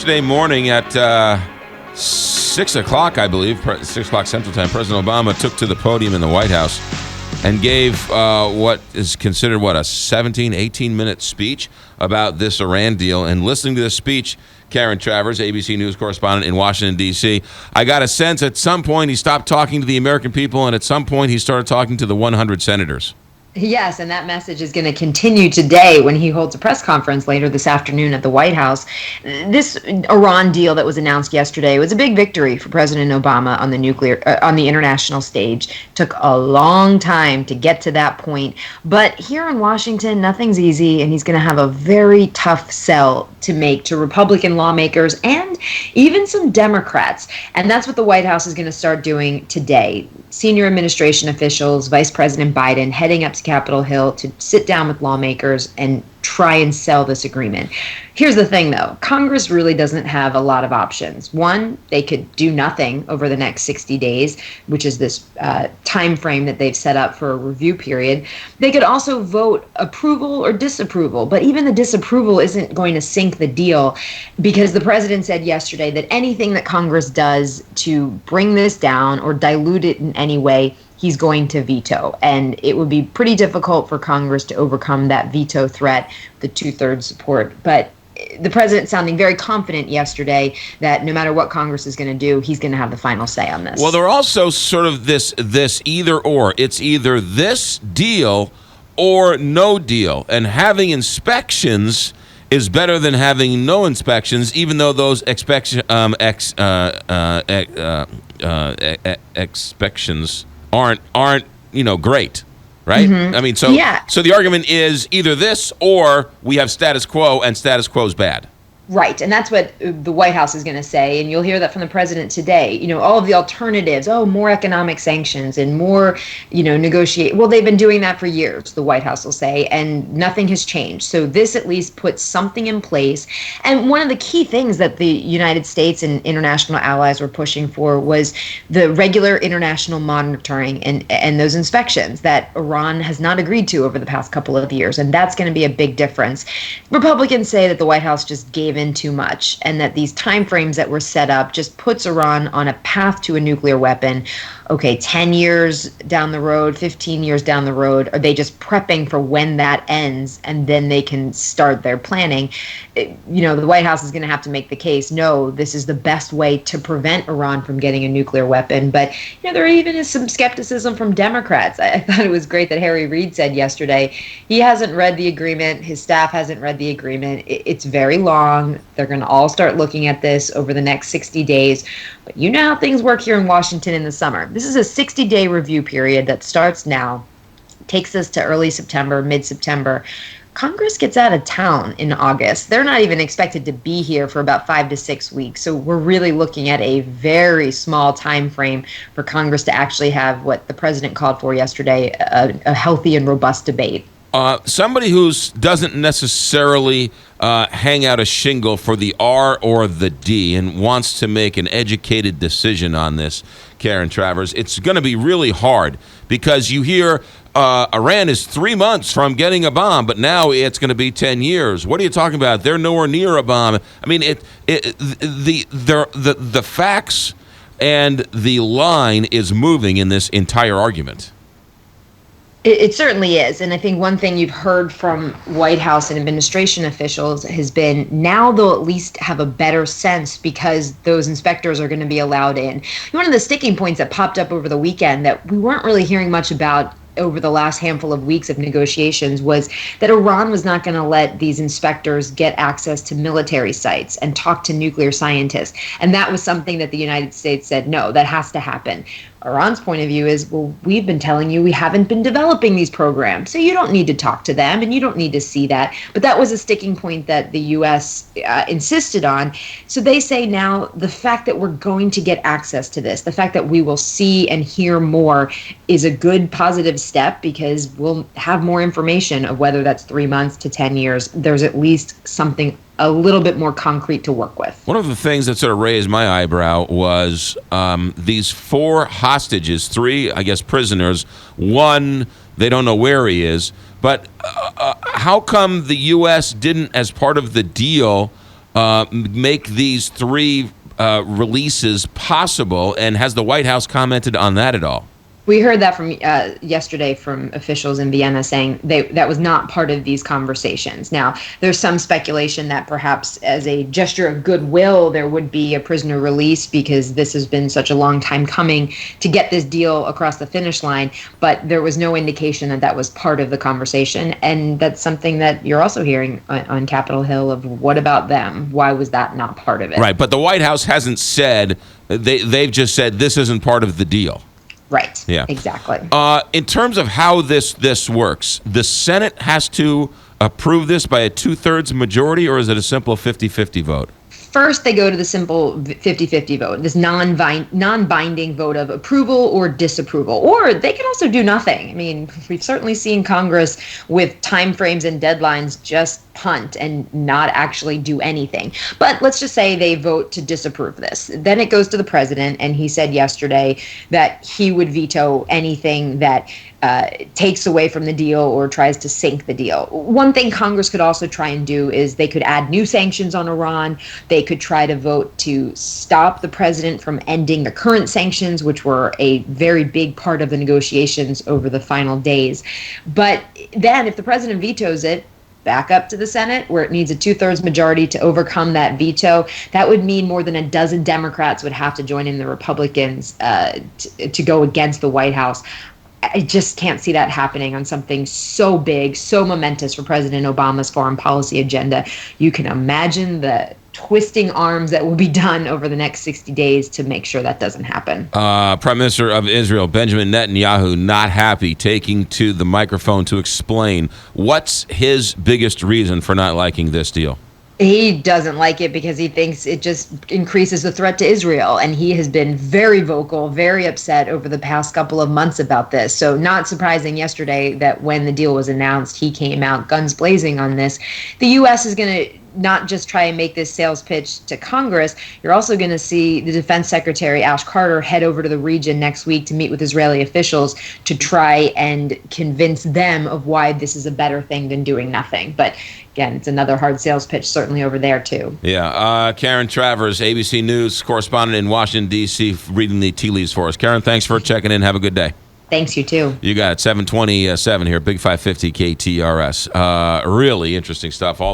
yesterday morning at 6 o'clock, I believe, 6 o'clock Central Time, President Obama took to the podium in the White House and gave what is considered, a 17, 18-minute speech about this Iran deal. And listening to this speech, Karen Travers, ABC News correspondent in Washington, D.C., I got a sense at some point he stopped talking to the American people, and at some point he started talking to the 100 senators. Yes, and that message is going to continue today when he holds a press conference later this afternoon at the White House. This Iran deal that was announced yesterday was a big victory for President Obama on the international stage. Took a long time to get to that point, but here in Washington, nothing's easy, and he's going to have a very tough sell to make to Republican lawmakers and even some Democrats. And that's what the White House is going to start doing today. Senior administration officials, Vice President Biden, heading up to Capitol Hill to sit down with lawmakers and try and sell this agreement. Here's the thing, though. Congress really doesn't have a lot of options. One, they could do nothing over the next 60 days, which is this time frame that they've set up for a review period. They could also vote approval or disapproval, but even the disapproval isn't going to sink the deal, because the president said yesterday that anything that Congress does to bring this down or dilute it in any way, he's going to veto. And it would be pretty difficult for Congress to overcome that veto threat, the 2/3 support. But the president sounding very confident yesterday that no matter what Congress is going to do, he's going to have the final say on this. Well, they're also sort of this either or. It's either this deal or no deal. And having inspections is better than having no inspections, even though those inspections aren't great, right? Mm-hmm. I mean, so the argument is either this or we have status quo, and status quo is bad. Right, and that's what the White House is going to say, and you'll hear that from the president today. All of the alternatives, more economic sanctions and more, negotiate. Well, they've been doing that for years, the White House will say, and nothing has changed. So this at least puts something in place. And one of the key things that the United States and international allies were pushing for was the regular international monitoring and those inspections that Iran has not agreed to over the past couple of years, and that's going to be a big difference. Republicans say that the White House just gave in too much, and that these timeframes that were set up just puts Iran on a path to a nuclear weapon. Okay, 10 years down the road, 15 years down the road, are they just prepping for when that ends and then they can start their planning? The White House is going to have to make the case, no, this is the best way to prevent Iran from getting a nuclear weapon. But there even is some skepticism from Democrats. I thought it was great that Harry Reid said yesterday he hasn't read the agreement, his staff hasn't read the agreement. It's very long. They're going to all start looking at this over the next 60 days. But you know how things work here in Washington in the summer. This is a 60-day review period that starts now, takes us to early September, mid-September. Congress gets out of town in August. They're not even expected to be here for about 5 to 6 weeks. So we're really looking at a very small time frame for Congress to actually have what the president called for yesterday, a healthy and robust debate. Somebody who doesn't necessarily hang out a shingle for the R or the D and wants to make an educated decision on this, Karen Travers, it's going to be really hard, because you hear Iran is 3 months from getting a bomb, but now it's going to be 10 years. What are you talking about? They're nowhere near a bomb. I mean, the facts and the line is moving in this entire argument. It certainly is. And I think one thing you've heard from White House and administration officials has been now they'll at least have a better sense, because those inspectors are going to be allowed in. One of the sticking points that popped up over the weekend that we weren't really hearing much about over the last handful of weeks of negotiations was that Iran was not going to let these inspectors get access to military sites and talk to nuclear scientists. And that was something that the United States said, no, that has to happen. Iran's point of view is, well, we've been telling you we haven't been developing these programs, so you don't need to talk to them and you don't need to see that. But that was a sticking point that the U.S. Insisted on. So they say now the fact that we're going to get access to this, the fact that we will see and hear more, is a good positive step, because we'll have more information of whether that's 3 months to 10 years. There's at least something a little bit more concrete to work with. One of the things that sort of raised my eyebrow was these 4 hostages, 3, I guess, prisoners. 1, they don't know where he is. But how come the U.S. didn't, as part of the deal, make these three releases possible? And has the White House commented on that at all? We heard that from yesterday from officials in Vienna saying that was not part of these conversations. Now, there's some speculation that perhaps as a gesture of goodwill, there would be a prisoner release because this has been such a long time coming to get this deal across the finish line. But there was no indication that that was part of the conversation. And that's something that you're also hearing on Capitol Hill of what about them? Why was that not part of it? Right. But the White House hasn't said, they've just said this isn't part of the deal. Right. Yeah. Exactly. In terms of how this works, the Senate has to approve this by a 2/3 majority, or is it a simple 50-50 vote? First, they go to the simple 50-50 vote, this non-binding vote of approval or disapproval. Or they can also do nothing. I mean, we've certainly seen Congress with timeframes and deadlines just punt and not actually do anything. But let's just say they vote to disapprove this. Then it goes to the president, and he said yesterday that he would veto anything that takes away from the deal or tries to sink the deal. One thing Congress could also try and do is they could add new sanctions on Iran. They could try to vote to stop the president from ending the current sanctions, which were a very big part of the negotiations over the final days. But then if the president vetoes it, back up to the Senate, where it needs a 2/3 majority to overcome that veto. That would mean more than a dozen Democrats would have to join in the Republicans to go against the White House. I just can't see that happening on something so big, so momentous for President Obama's foreign policy agenda. You can imagine the twisting arms that will be done over the next 60 days to make sure that doesn't happen. Prime Minister of Israel, Benjamin Netanyahu, not happy, taking to the microphone to explain what's his biggest reason for not liking this deal. He doesn't like it because he thinks it just increases the threat to Israel. And he has been very vocal, very upset over the past couple of months about this. So not surprising yesterday that when the deal was announced, he came out guns blazing on this. The U.S. is going to not just try and make this sales pitch to Congress. You're also going to see the Defense Secretary Ash Carter head over to the region next week to meet with Israeli officials to try and convince them of why this is a better thing than doing nothing. But again, it's another hard sales pitch certainly over there too. Yeah. Karen Travers, ABC News correspondent in Washington, D.C., reading the tea leaves for us. Karen, thanks for checking in. Have a good day. Thanks, you too. You got it. 727 here, Big 550 KTRS. Really interesting stuff. All